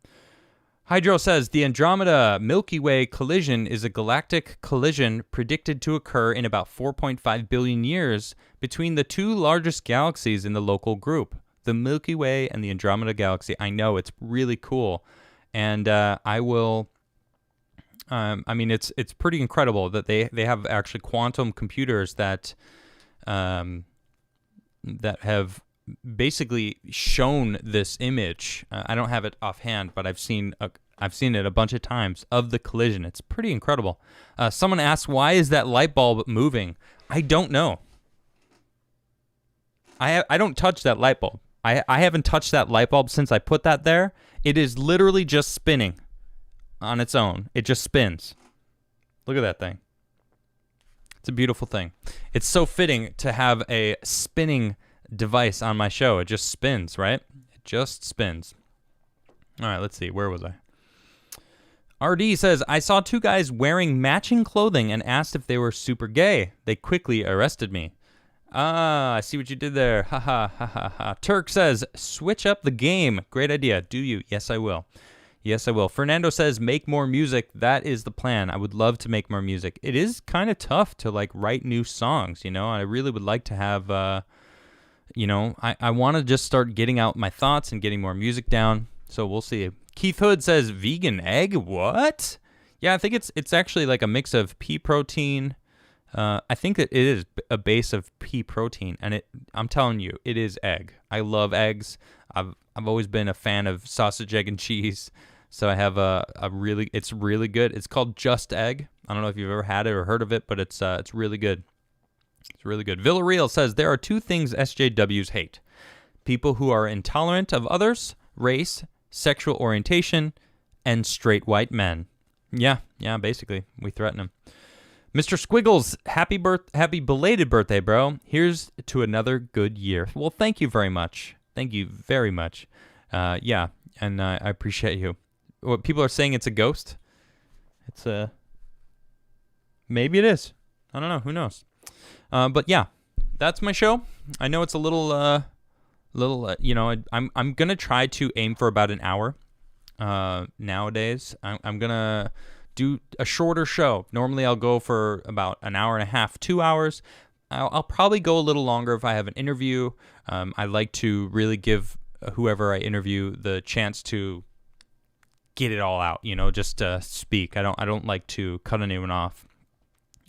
Speaker 1: Hydro says, the Andromeda Milky Way collision is a galactic collision predicted to occur in about 4.5 billion years between the two largest galaxies in the local group, the Milky Way and the Andromeda Galaxy. I know, it's really cool. And I will... I mean, it's pretty incredible that they have actually quantum computers that have basically shown this image. I don't have it offhand, but I've seen it a bunch of times of the collision. It's pretty incredible. Someone asked, why is that light bulb moving? I don't know. I don't touch that light bulb. I haven't touched that light bulb since I put that there. It is literally just spinning on its own. It just spins. Look at that thing. It's a beautiful thing. It's so fitting to have a spinning device on my show. It just spins, right? It just spins. All right, let's see. Where was I? RD says, I saw two guys wearing matching clothing and asked if they were super gay. They quickly arrested me. Ah, I see what you did there. Ha ha ha ha ha. Turk says, switch up the game. Great idea. Do you? Yes, I will. Yes, I will. Fernando says, make more music. That is the plan. I would love to make more music. It is kind of tough to like write new songs, you know. I really would like to have, you know, I want to just start getting out my thoughts and getting more music down. So we'll see. Keith Hood says, vegan egg? What? Yeah, I think it's actually like a mix of pea protein. I think that it is a base of pea protein, and I'm telling you, it is egg. I love eggs. I've always been a fan of sausage, egg, and cheese. So I have it's really good. It's called Just Egg. I don't know if you've ever had it or heard of it, but it's really good. It's really good. Villarreal says, there are two things SJWs hate. People who are intolerant of others, race, sexual orientation, and straight white men. Yeah, basically. We threaten them. Mr. Squiggles, happy belated birthday, bro. Here's to another good year. Well, thank you very much. Thank you very much. Yeah, and I appreciate you. What people are saying, it's a ghost. It's maybe it is. I don't know. Who knows? But yeah, that's my show. I know it's a little, you know, I'm gonna try to aim for about an hour. Nowadays, I'm gonna do a shorter show. Normally, I'll go for about an hour and a half, 2 hours. I'll probably go a little longer if I have an interview. I like to really give whoever I interview the chance to get it all out, you know, just to speak. I don't like to cut anyone off.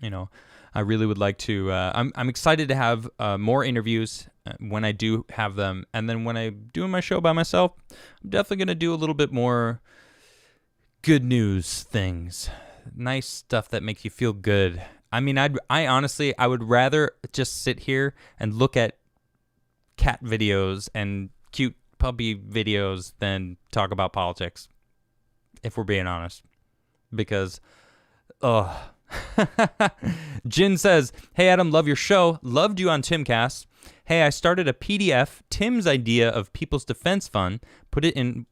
Speaker 1: You know, I really would like to. I'm excited to have more interviews when I do have them, and then when I'm doing my show by myself, I'm definitely gonna do a little bit more good news things, nice stuff that makes you feel good. I mean, I honestly, I would rather just sit here and look at cat videos and cute puppy videos than talk about politics, if we're being honest. Because, Jin says, hey, Adam, love your show. Loved you on Timcast. Hey, I started a PDF, Tim's idea of People's Defense Fund. Put it on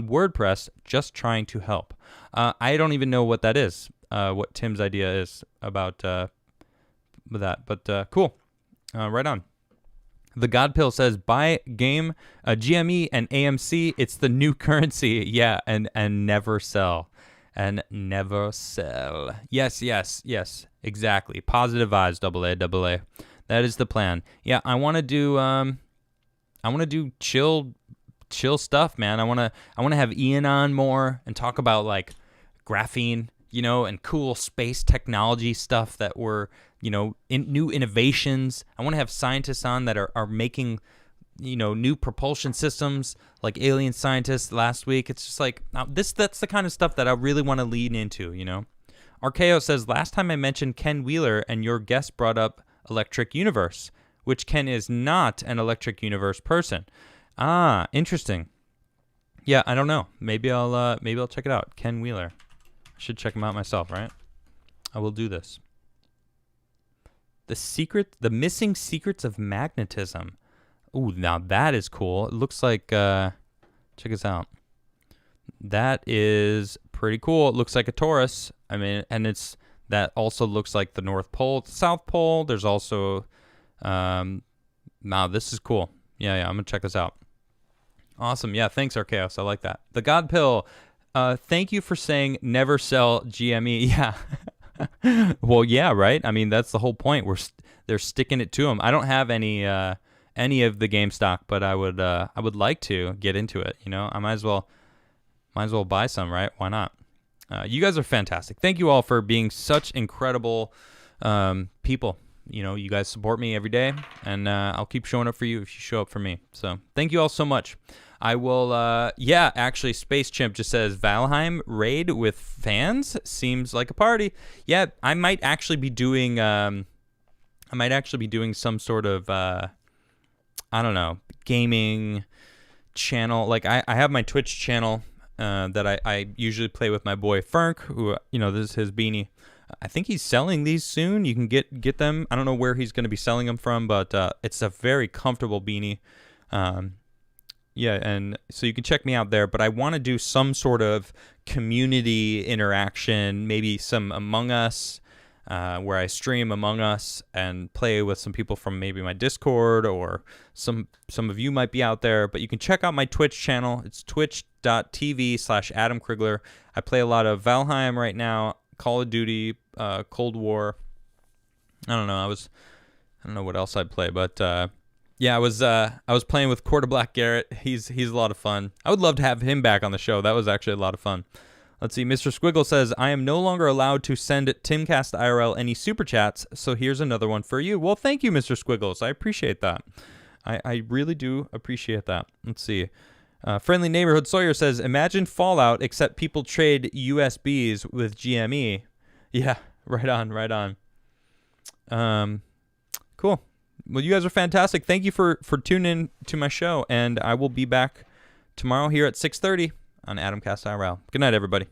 Speaker 1: WordPress, just trying to help. I don't even know what that is. What Tim's idea is about that, but cool. Right on. The God Pill says, buy game, GME and AMC. It's the new currency. Yeah, and never sell. And never sell. Yes, exactly. Positive vibes, AA. That is the plan. Yeah, I want to do chill stuff, man. I want to have Ian on more and talk about like graphene, you know, and cool space technology stuff that we're, you know, new innovations. I want to have scientists on that are making, you know, new propulsion systems, like alien scientists last week. It's just like, that's the kind of stuff that I really want to lean into, you know. Archeo says, last time I mentioned Ken Wheeler and your guest brought up Electric Universe, which Ken is not an Electric Universe person. Ah, interesting. Yeah, I don't know. Maybe I'll check it out. Ken Wheeler. I should check him out myself, right? I will do this. The missing secrets of magnetism. Ooh, now that is cool. It looks like, check this out. That is pretty cool. It looks like a torus. I mean, and that also looks like the North Pole, the South Pole. There's also, now this is cool. Yeah, I'm gonna check this out. Awesome. Yeah, thanks, Archaeos. I like that. The God Pill. Thank you for saying never sell GME. Yeah. Well, yeah, right. I mean, that's the whole point. They're sticking it to them. I don't have any of the game stock, but I would like to get into it. You know, I might as well buy some, right? Why not? You guys are fantastic. Thank you all for being such incredible people. You know, you guys support me every day, and I'll keep showing up for you if you show up for me. So thank you all so much. I will, actually, Space Chimp just says, Valheim raid with fans seems like a party. Yeah, I might actually be doing some sort of, I don't know, gaming channel. Like, I have my Twitch channel that I usually play with my boy Ferk, who, you know, this is his beanie. I think he's selling these soon. You can get them. I don't know where he's going to be selling them from, but it's a very comfortable beanie. Yeah, and so you can check me out there. But I want to do some sort of community interaction, maybe some Among Us, where I stream Among Us and play with some people from maybe my Discord, or some of you might be out there. But you can check out my Twitch channel. It's twitch.tv/Adam Crigler. I play a lot of Valheim right now, Call of Duty, Cold War. I don't know what else I'd play, but yeah, I was playing with Quarter Black Garrett. He's a lot of fun. I would love to have him back on the show. That was actually a lot of fun. Let's see. Mr. Squiggle says, I am no longer allowed to send Timcast IRL any super chats, so here's another one for you. Well, thank you, Mr. Squiggles. I appreciate that. I really do appreciate that. Let's see. Friendly Neighborhood Sawyer says, imagine Fallout, except people trade USBs with GME. Yeah, right on. Cool. Well, you guys are fantastic. Thank you for tuning in to my show, and I will be back tomorrow here at 6:30 on Adamcast IRL. Good night, everybody.